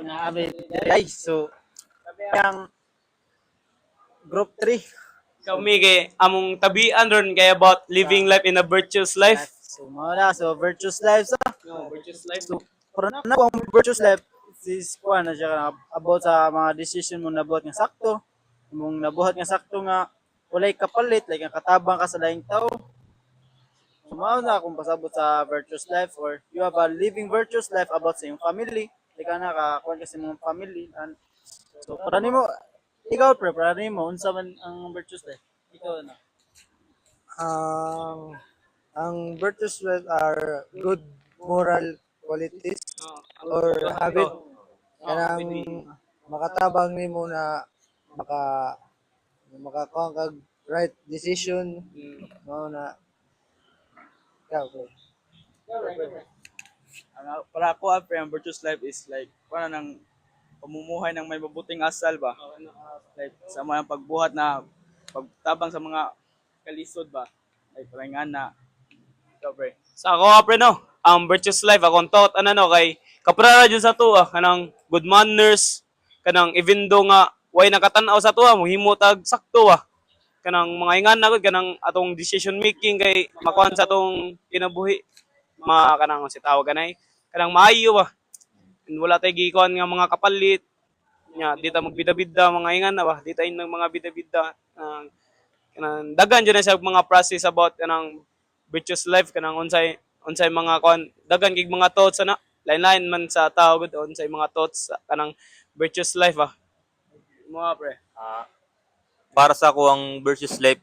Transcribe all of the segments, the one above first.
Naabit guys. So, ang group 3 Kami kay among tabian ron kay about living life in a virtuous life. So, muna. So, virtuous life sa. No, virtuous life. So, para na ko ang virtuous life is kuha na siya about sa mga decision mo nabuhat nga sakto. Mong nabuhat nga sakto nga walay kapalit, like nga katabang ka sa laing tao. Sumao na kung pasabot sa virtuous life or you have a living virtuous life about sa iyong family. Like na kuha ka sa mong family. So, para nimo ikaw pre, para nimo unsa man ang virtuous life? Ikaw na. Ang ang virtues are good moral qualities or habit kanang makatabang nimo na makakuha kag right decision no na ikaw bro. Para ako, pre, ang virtuous life is like, para ng pamumuhay ng may mabuting asal ba? Like, sa mga pagbuhat na pagtabang sa mga kalisod ba? Like, palingan na. Ikaw, pre. Sa ako pre no, ang virtuous life akong taught no kay kaprara jud sa tuwa kanang good manners kanang even though nga way nakatan-aw sa tuwa mohimo tag sakto kanang mga ingan na gud kanang atong decision making kay makuan sa atong kinabuhi kanang si tawag kanay kanang maayo and wala tay gikuan nga mga kapalit nya di ta magbida-bida mga ingan na di tayo ng mga bida-bida kanang dagan jud na sa mga process about kanang virtuous life kanang unsay mga kuan dagan gig mga thoughts ana lain-lain man sa tao gud unsay mga thoughts kanang virtuous life mo pre. Para sa ako ang virtuous life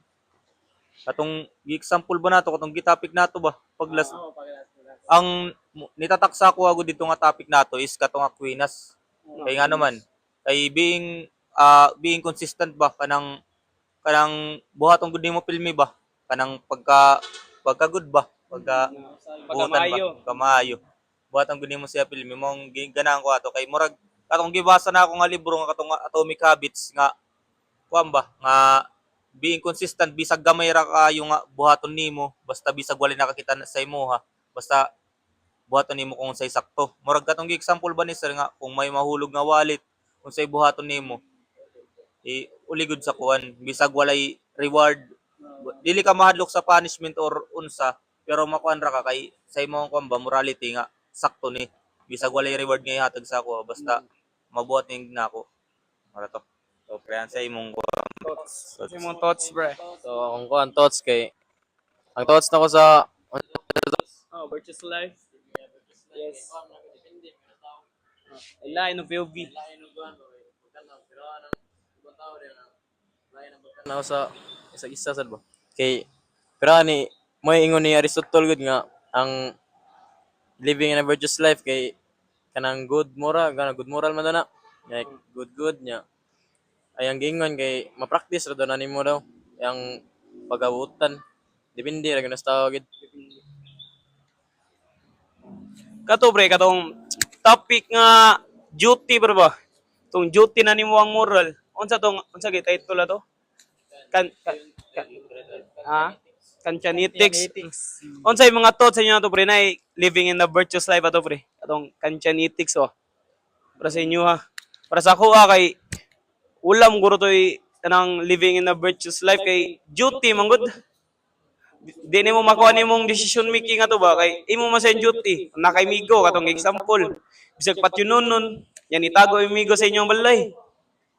katong gi-example ba nato katong gi-topic nato ba paglas ang nitataksa ko agud dito nga topic nato is katong Aquinas kay nga naman kay being consistent ba kanang buhaton gud nimo pilmi ba kanang pagka good ba pagka buhatan ba kamayo buhaton gud nimo siya pilmi mong ganahan ko ato kay murag katong gibasa na ako nga libro nga katong Atomic Habits nga kuan ba nga being consistent bisag gamay ra kayo nga buhaton nimo basta bisag wala nakakita sa imuha basta buhaton nimo kung unsay sakto murag katong example ba ni sir nga kung may mahulog nga wallet unsay buhaton nimo uligod sa kuan bisag walay reward dili ka mahadlok sa punishment or unsa pero makuan ra ka kay sa imong kuan ba morality nga sakto ni bisag walay reward nga ihatag sa ako basta mabuhat ning nako mara to so pre sa imong Imong thoughts pre. So, akong ko ang thoughts kay ang thoughts na ko sa Oh, virtuous life. Yes. Line of POV. na ko sa isa-isa sad ba. Kay pero ani mo ingon ni Aristotle gud nga ang living in a virtuous life kay kanang good moral man na. Like good nya. Ay ang gingon kay ma-practice ra daw na nimo daw ang pagabutan. Depende ra gyud sa tawag gid. Kato pre katong topic nga duty pre ba? Tong duty na nimo ang moral. Unsa gid title ato? Kantianetics. Unsay mga thoughts sa inyo to pre na living in a virtuous life ato pre? Atong Kantianetics Para sa inyo Para sa ako kay ulam guro toy kanang living in a virtuous life kay duty man gud. Di nimo makuha nimong decision making ato ba kay imo man sa duty. Na kay migo katong example. Bisag patyunon yan itago imigo sa inyong balay.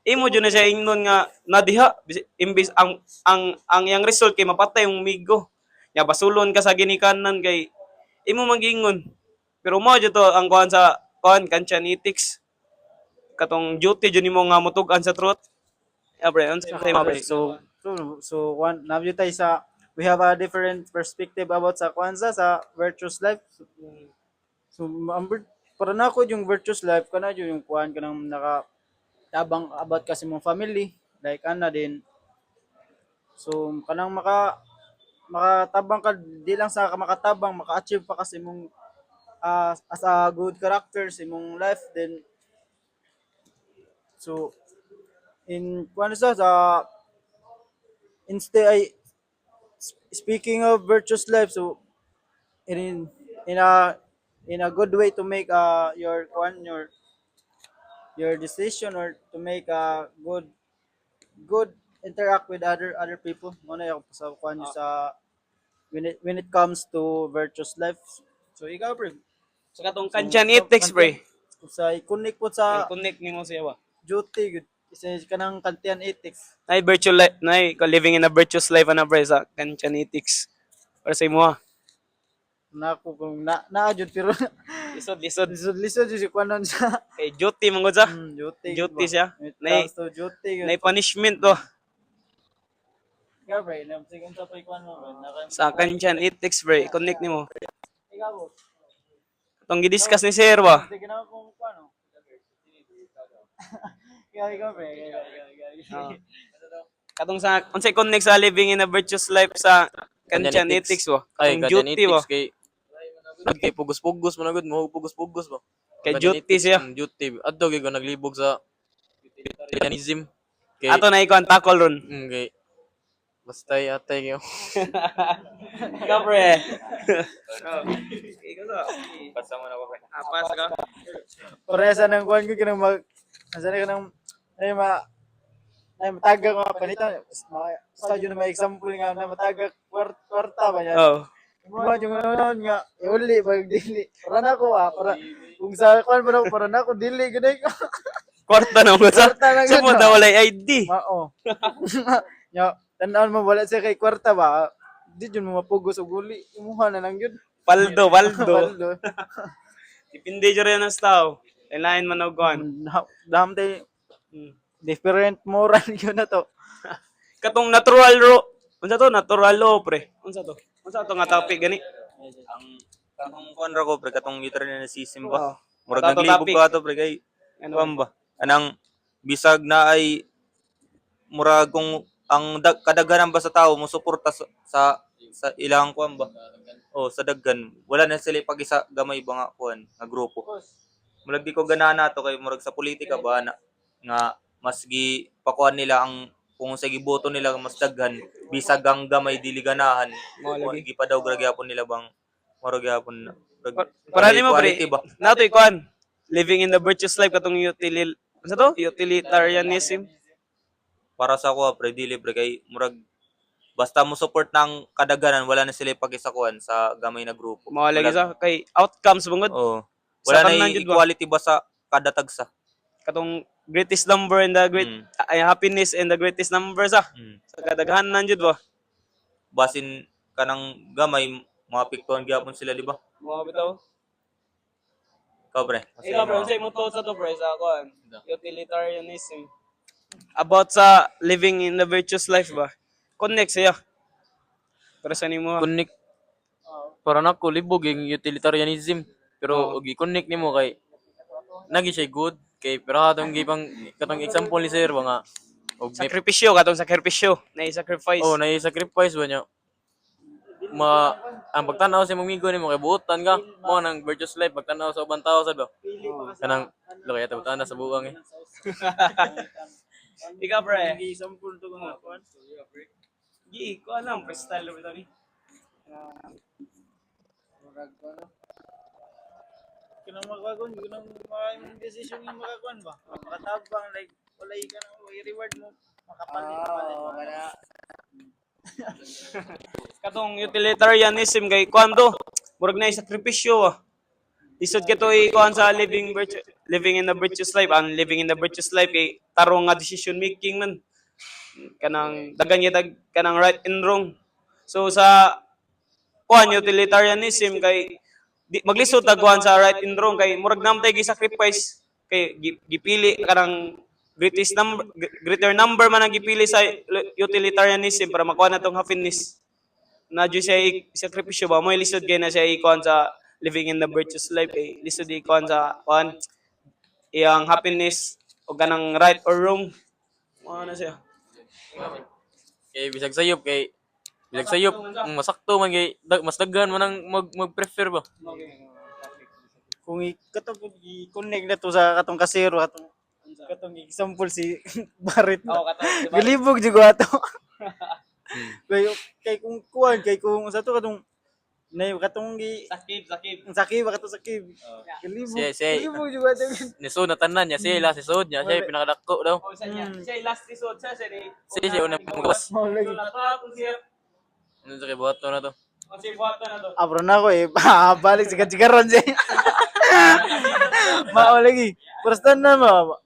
Imo jud na siya ingnon nga nadiha imbis ang yang result kay mapatay yung migo. Ya basulon ka sa ginikanan kay imo mangingon. Pero mo jud to ang kuan sa Kantianetics. Katong duty jud nimo nga mutug-an sa truth. Yeah, pre, unsa say mo pre? So one na tayo sa we have a different perspective about sa kwanza sa virtuous life. So para na ako yung virtuous life kana yung kuan kanang tabang about kasi mong family like ana din so kanang makatabang ka di lang sa makatabang maka-achieve pa kasi mong as a good character sa mong life then so in kuan sa instead speaking of virtuous life so in in a good way to make your your decision or to make a good interact with other people. Mo na yung sa kuan nyo sa when it comes to virtuous life. So ikaw pre, Sa katong kanchan ethics, pre. sa i-connect po sa Connect nimo siya ba? duty good. Isa kanang kantian ethics. Nay virtual life, nay living in a virtuous life ana pre sa kanchan ethics. Para sa imo ha. Na ako kung na jud pero Lisod. lisod jud si kuanon sa Kay duty man gud sa. duty. Duty siya. It Nay- comes to duty. Nay punishment to. Ikaw pre, sige unsa pa ikuan mo pre? Sa kanchan ethics, pre. Connect nimo. Ikaw po. Itong gidiscuss ni Sir ba? Sige na kung kuan. Ikaw pre. Ikaw. Katong sa unsay connect sa living in a virtuous life sa kanchan Kanchan ethics ba? Ay, Katong ganyan duty ba? ethics kay pugos-pugos man agad mo pugos-pugos ba. Kay Ganyan duty ethics, siya. Duty. Adto gyud ko naglibog sa utilitarianism. Kay Ato na ikaw ang tackle ron. kay basta atay kayo. Ikaw, pre. Basta mo na ko. Apas ka. Paresa ng kuan ko kinang mag asa na kanang ay matagak mga palitan. Sa yun na may example nga na matagak kwarta ba yan? Oh. Mga yung ano nga, iuli pag dili. Para na ako para kung sa kuan mo na para na ako dili ganay ko. Kwarta na mo sa. Kwarta na Sa mo gud, daw walay ID. Mao. Ya, tanan mo wala siya kay kwarta ba? Di jud mo mapugos og uli. Imuha na lang yun. Paldo. Baldo. Dipindi jud rin ang tao. Lain man og kuan. Dam tay different moral yun na to. Katong natural ro. Unsa to? Natural law, pre. Unsa to? Unsa to nga topic gani? Ang katong kuan ra ko pre katong utilitarianism ba. Oo. Murag Ato naglibog topic. ka to pre kay Ano? kuan ba. Anang bisag na ay murag kung ang kadaghanan ba sa tao mo suporta sa ilang kuan ba. Oh, sa daghan wala na sila pag-isa gamay ba nga kuan nga grupo. Murag di ko ganahan nato kay murag sa politika ba na nga mas gi pakuan nila ang kung sa giboto nila mas daghan bisag ang gamay dili ganahan Mao lagi. gi pa daw gyapon nila bang murag gyapon Para nimo, pre. equality ba Nato kuan. Living in the virtuous life katong unsa to? Utilitarianism. para sa ako pre dili pre kay murag basta mo support ng kadaghanan wala na sila pagisakuan sa gamay na grupo. Mao lagi sa kay outcomes bungod. Oo. Sa Wala tanan na jud ba? equality ba sa kada tagsa. Katong greatest number and the great happiness and the greatest number sa sa kadaghanan jud ba? Basin kanang gamay maapektuhan gyapon sila di ba? Mao bitaw. Ikaw pre. Ikaw, bro, unsay mo thoughts sa to, pre, sa kuan? Utilitarianism. About sa living in the virtuous life ba? Connect siya. Para sa nimo. Connect para nako libog yung utilitarianism. Pero og i-connect nimo kay nagi siya good kay pero katong example ni sir ba nga og may Sakripisyo katong sakripisyo, na sacrifice. sacrifice ba niya ang pagtanaw sa mamigo nimo kay buotan ka mo nang virtuous life pagtanaw sa ubang tao sad ba kanang lokay ta butan sa buwang eh. Ikaw, pre. Example to nga kuan. Gi, ko alam freestyle bitaw ni. Murag ano. Kinang magkakon, kinang mga decision yung makakuan ba? Makatabang like walay ka na i-reward mo makapalit palit. Katong utilitarianism kay kuan to. Murag na sakripisyo ah. Isod ka to kuan sa living in the virtuous life. Ang living in the virtuous life kay tarong nga decision making man. Kanang dagan kanang right and wrong. So sa kuan utilitarianism kay maglisod tagwan sa right and wrong kay murag namtay gi-sacrifice kay gipili kanang greater number man ang gipili sa utilitarianism para makuha na tong happiness. Na dyo siya sakripisyo ba mo lisod kay na siya ikuan sa living in the virtuous life kay lisod ikuan sa kuan iyang happiness o kanang right or wrong. Mo na siya. Kay bisag sayop masakto man kay mas daghan man ang mag-prefer ba. Kung katong i-connect na to sa katong kasero katong example si Barret. Galibog jud ato. Kay kung kuan kay kung sa to katong Nay katong gi Sakib. sakib kato sakib. Kalibog. Si Kalibog juga daw. Nisod na tanan niya, siya si Sod niya, siya yung pinakadako daw. O sa niya. Siya yung last resort siya ni. Siya unang magawas. Mao lagi. Kung siya. Ano sa kibuhato na to? Kung siya buhat na to. Abro na ko eh. Balik sa katsigaron siya. Mao lagi. Prestan na mo.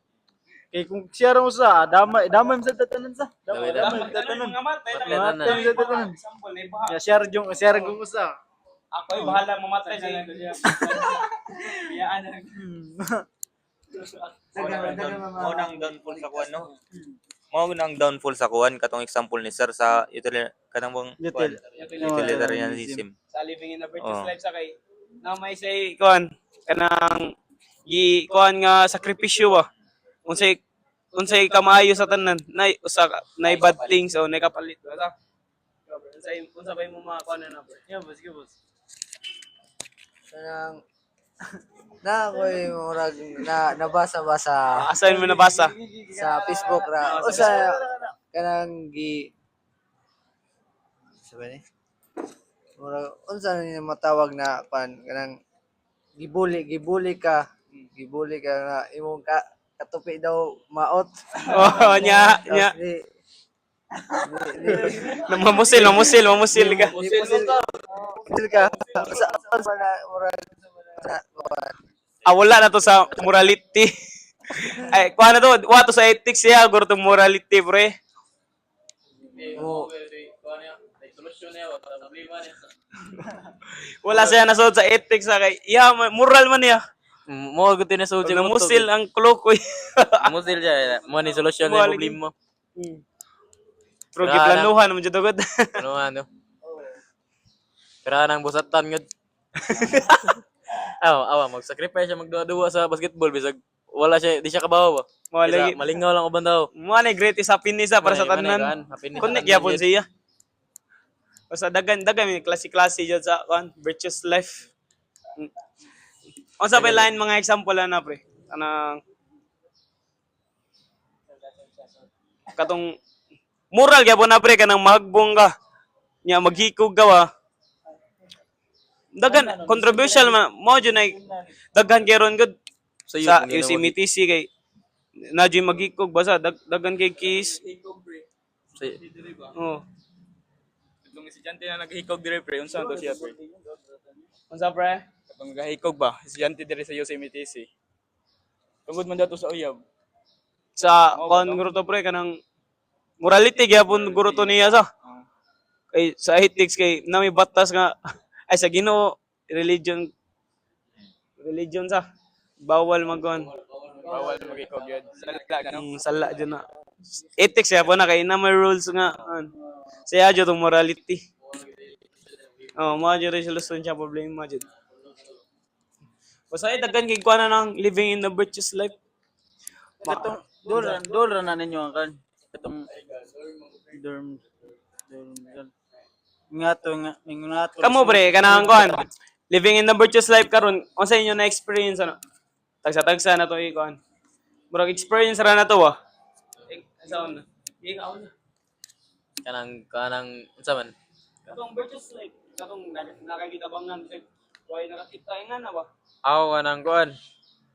Kay kung siya raw sa damay sa tatanan sa. Damay sa tatanan. Mga matay Matay na. na. Damay sa tatanan. Example, eh, baha. Ya share yung usa. Ako ay bahala mamatay sa iyo. Biyaan na. Mao nang downfall sa kuan no. Mao nang downfall sa kuan katong example ni sir sa kanang bang kuan, utilitarianism. Sa living in a Oh. virtuous life sa kay na may say kuan kanang kuan nga sakripisyo ba. Unsay kamaayo sa tanan nay usa nay bad things o nay kapalit ba. Unsa ba mo mga kuan na bro? Yeah, boss, sige boss. Kanang na ako'y murag nabasa-basa Asan mo nabasa? sa Facebook ra. O sa kanang sabi ni? Murag unsa ni matawag na kanang gibuli ka nga imong katupi daw maot. Oh, nya. Tapos Mamusil ka. Pusil ka. Sa na murag Wala na to sa morality. Ay, kuha na to. Wala to sa ethics siya. Guro to morality, pre. mo Wala siya nasod sa ethics sa kay. Yeah, moral man niya. Mo gud na Sod Pag siya namusil ang kulokoy. Musil siya. Mo ni solusyon na problema mo. Pero giplanuhan mo jud gud. Ano? Kaya nang busatan ngud. Awa, mag-sacrifice siya magduwa-duwa sa basketball bisag wala siya, di siya kabawa ba? Wala Isa, malingaw lang uban daw. mo na greatest happiness sa para sa tanan. Connect yapon siya. Basta dagan may klase-klase jud sa virtuous life. Unsa pa line mga example na pre? Kanang katong moral gyapon na pre kanang mahagbong ka. Nya maghikog ka wa. Dagan controversial mo jud na daghan kay ron gud sa UCMTC kay na jud maghikog basa daghan kay case. Oh. Itong estudyante na naghikog dire pre, unsa to siya pre? Unsa pre? Katong naghikog ba, estudyante dire sa UCMTC. Tungod man dato sa uyab. Sa kon guro to pre kanang morality gyapon guro to niya sa. Kay sa ethics kay na may batas nga ay sa Ginoo religion sa bawal magon. Bawal maghikog yun. Sala no. Sala dyan na. Ethics ya po na kay na may rules nga. Saya dyan itong morality. Oh, mga dyan resolution siya problema dyan. Basta ay daghan kay kuha na ng living in the virtuous life. Katong doon na ninyo ang kan. Katong dorm. Nga to. Kamo pre, kanang kuan. Living in the virtuous life karon, unsa inyo na experience ano? Tagsa-tagsa na to ikon. Murag experience ra na to ah. Sound. Ikaw na. Kanang unsa man? Katong virtuous life, katong nakakitabangan kay why nakakita nga na ba? Kanang kuan.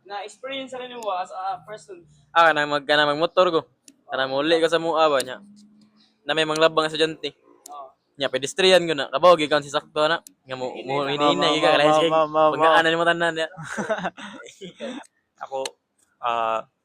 Na experience ra nimo as a person. Kanang magmotor ko. Kanang muli ko sa mua ba niya. Na may manglabang estudyante. Nya pedestrian ko na. Kabaw gikan si sakto na. Nga mo hinay ka kaya sige. Pagkaan ni mo tanan ya. Ako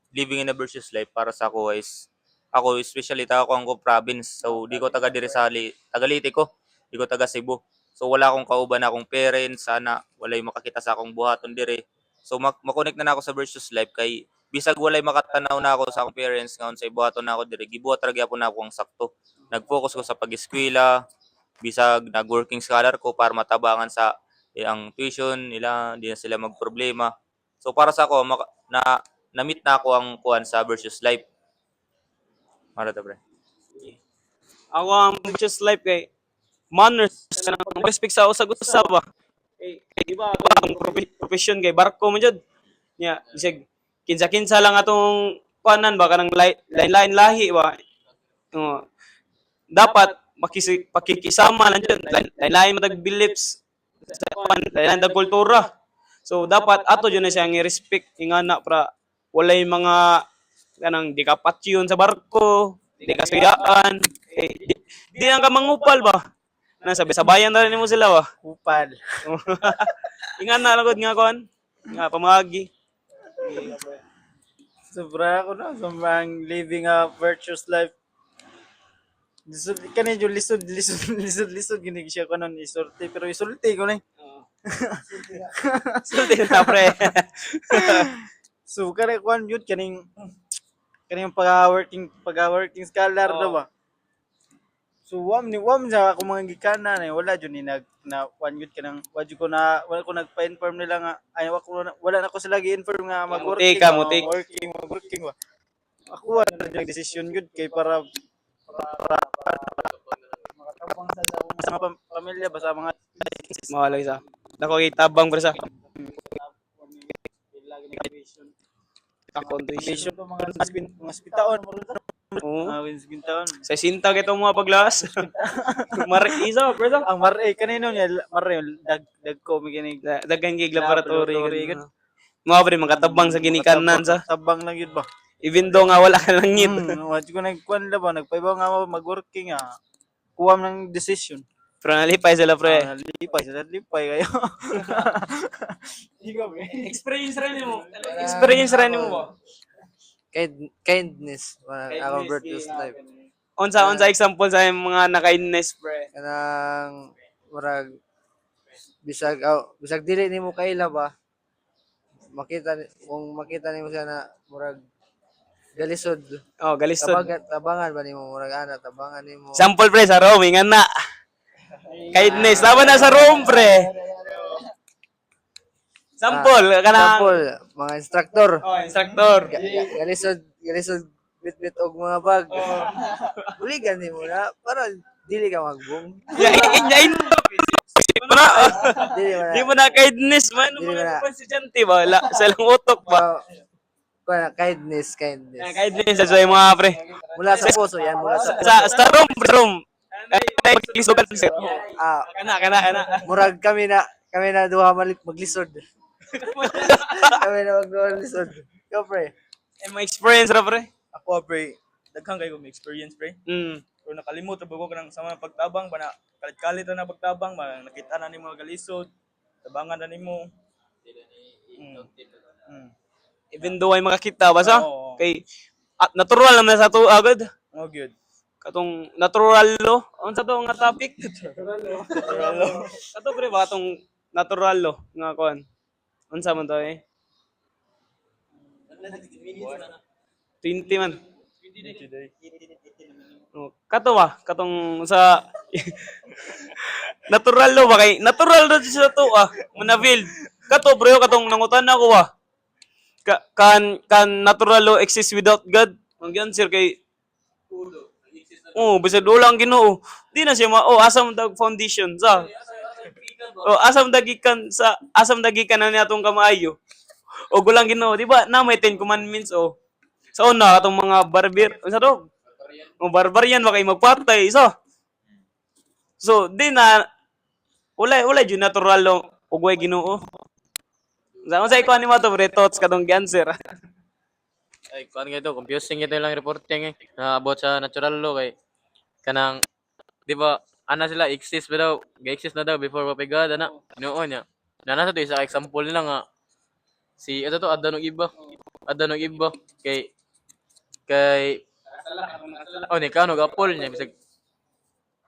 living in a virtuous life para sa ako is ako especially ako ang province. So di ko taga diri sa taga Leyte ko. Di ko taga Cebu. So wala akong kauban akong parents sana walay makakita sa akong buhaton diri. So makonect na ako sa virtuous life kay bisag walay makatanaw na ako sa akong parents nga unsay buhaton na ako diri. Gibuhat ra gyapon na ako ang sakto. Nag-focus ko sa pag-eskwela, bisag nag-working scholar ko para matabangan sa ang tuition nila, hindi na sila magproblema. So para sa ako na-meet na ako ang kuan sa virtuous life. Mara ta pre. Ako ang virtuous life kay manners kanang respect sa usag-usab ba. Kay iba ang profession kay barko man jud. Nya bisag kinsa-kinsa lang atong kuanan ba kanang lain-lain lahi ba. Dapat pakikisama lang dyan. Lain-lain matag beliefs. Thailand ang kultura. So dapat ato jud na siya i-respect ingana para walay mga kanang di kapatyon sa barko, di kasayaan. Di ang ka mangupal ba? Na sabi-sabayan na rin mo sila ba? Upal. Ingana lang gud nga kon. Nga pamagi. Sobra ako na. Sobrang living a virtuous life. Lisod, kanina yung lisod, ginig siya ko nun, isulti, pero isulti ko na Sulti na pre. So, kwan yun, kaning pag-working scholar daw ba? So, wam niya ako mga gikana na, wala dyan ni na one yun wala ko nagpa-inform nila nga, ay, wala na ko sila gi-inform nga mag-working. Mutik. Mag-working ba? Ako, wala dyan decision yun, kay para sa mga pamilya ba sa mga Mawala isa. Dako itabang pre sa vision to mga spitaon Oo. mga spitaon Sa sinta kito mga paglas. Mari isa pre sa. ang mare kanino niya mare dag ko mi kinig Dagan gig laboratory. Laboratory, gud. Mga pre makatabang sa ginikanan sa. tabang lang yun ba Even though nga wala ka langit. wala ko nagkuan la ba nagpaibaw nga mag-working kuwam ng decision Pero nalipay sila pre. lipay kayo Experience rin mo. Experience rin mo ba? Kindness, akong virtuous life. Unsa example sa mga na-kindness pre? Kanang murag bisag dili nimo kaila ba, kung makita nimo siya na murag galisod, Oh, galisod. tabangan ba nimo, murag tabangan nimo. Sample pre sa roaming ana. Kindness tama na sa room pre. Sample kana. Example, mga instructor, Oh, instructor. galisod bit og mga bag. Uligan nimo na para dili ka magbong. Yain Di mo na kindness man Di mo na. mga estudyante ba wala sa lang utok ba. Kindness. Kindness sa mga pre. Mula sa puso yan, mula sa Sa room. Ay maglisugan sir. ah Kana. murag kami na duha maglisod. Kami na maglisod. Go pre. Ay may experience ra pre. Ako pre, daghang kayo may experience pre. Mm. Pero nakalimot ba ko kanang sa mga pagtabang ba na kalit-kalit na pagtabang ba nakita na nimo mga galisod, tabangan na nimo. Even though ay makakita ba sa? Oo. Kay natural naman sa to agad. Oh good. Katong natural lo. Unsa to nga topic? Natural lo. Kato pre ba katong natural lo nga kuan. Unsa man to eh? 20 man. Oh, kato ba? Katong sa natural lo ba kay natural ra sa to Muna field. Kato bro katong nangutan ako kan natural law exist without God? Ang answer kay bisag wala ang Ginoo. Di na siya asam dag foundation sa. Asam dagikan na atong kamaayo. O gulang Ginoo, di ba? Na may 10 commandments sa una atong mga unsa to? Barbarian ba kay magpatay So, di na wala jud natural law ug way Ginoo. Sa ikaw ni mo to, pre, thoughts katong answer. Ay, kuan ito, confusing ito lang reporting na about sa natural law kay kanang di ba sila exist ba daw, ga-exist na daw before mapigad noon niya. Nasa to isa example nila nga si ito to Adan ug Iba kay ni kano gapol niya bisag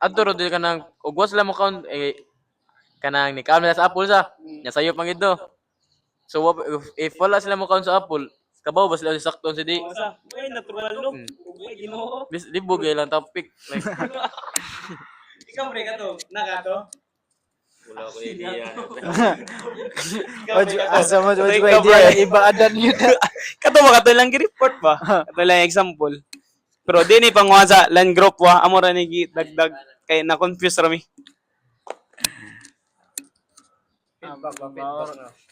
adto ro dili kanang ug was lang mo count kanang ni kano sa apple sa nya sayop man gid. So if wala sila mo count sa apple, kabaw ba sila sakto si di? Ay, natural no. Ugay Ginoo. Libog lang topic. Like, Ikaw pre kato, nakato. wala ko idea. asa mo Ikaw, idea pre. na iba adan yun Kato ba kato lang gi-report ba? Kato lang example. Pero di ni pangwa sa land group amo ra ni dagdag kay na confuse ra mi.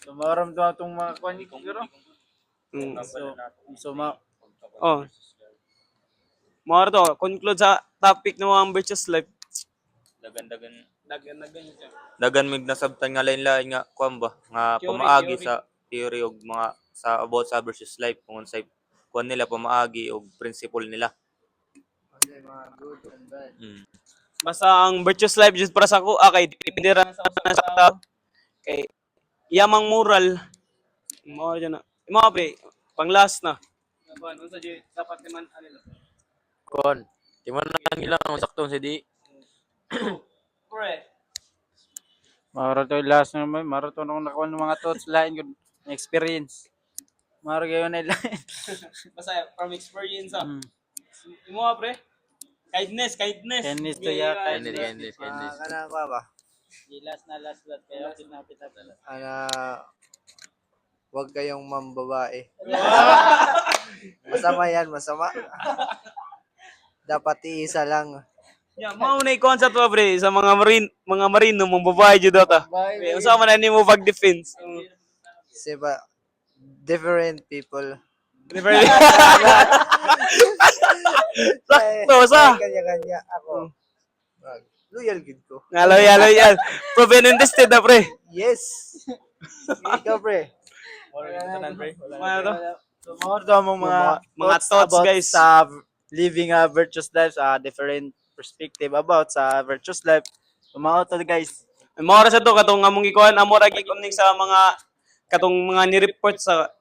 Maram to atong mga kwan siguro so Mao to conclude sa topic ng ang virtuous life. Dagan-dagan Dagan mig nasabtan nga lain-lain nga kuan ba nga Theory, pamaagi theory. sa theory og mga sa about sa versus life kung unsay kuan nila pamaagi og principle nila. Unsay mga good and bad. Basta ang virtuous life just para sa ako, kay depende ra sa tao. Kay yamang moral mo dyan na. Mga pre, pang last na. Unsa di dapat naman ano. Kon. Di man na nila ang saktong si di. Pre. Marato last na naman, marato nung nakuha ng mga thoughts lain good experience. Maro gayon na lain. Basta from experience ah. Mm. Imo pre. Kindness. Kindness to ya, Kindness. Kanang ko ba? Last kaya pinapit na. Huwag kayong mambabae. Masama yan, masama. Dapat iisa lang. Yeah, mao na i-concept mo pre sa mga marino mong babae jud ta. Unsa man ani mo pag defense. Diba? Different people. Sakto sa. Kanya-kanya. Ako. Loyal gid ko. Loyal. Proven and tested na pre. Yes. Ikaw, pre. Ano to? So more to among mga thoughts, about guys. sa living a virtuous life, different perspective about sa virtuous life. Mga to guys. Mao ra sa to katong among gikuan amo ra gikuning sa mga katong mga ni-report sa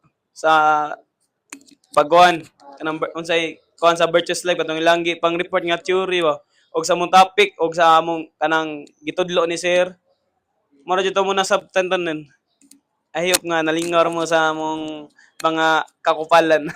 pagkuan kanang unsay kuan sa virtuous life katong ilang pang report nga theory ba og sa among topic og sa among kanang gitudlo ni sir. Mao ra jud to muna sabtantanan. Ayop nga nalingaw mo sa among mga kakupalan.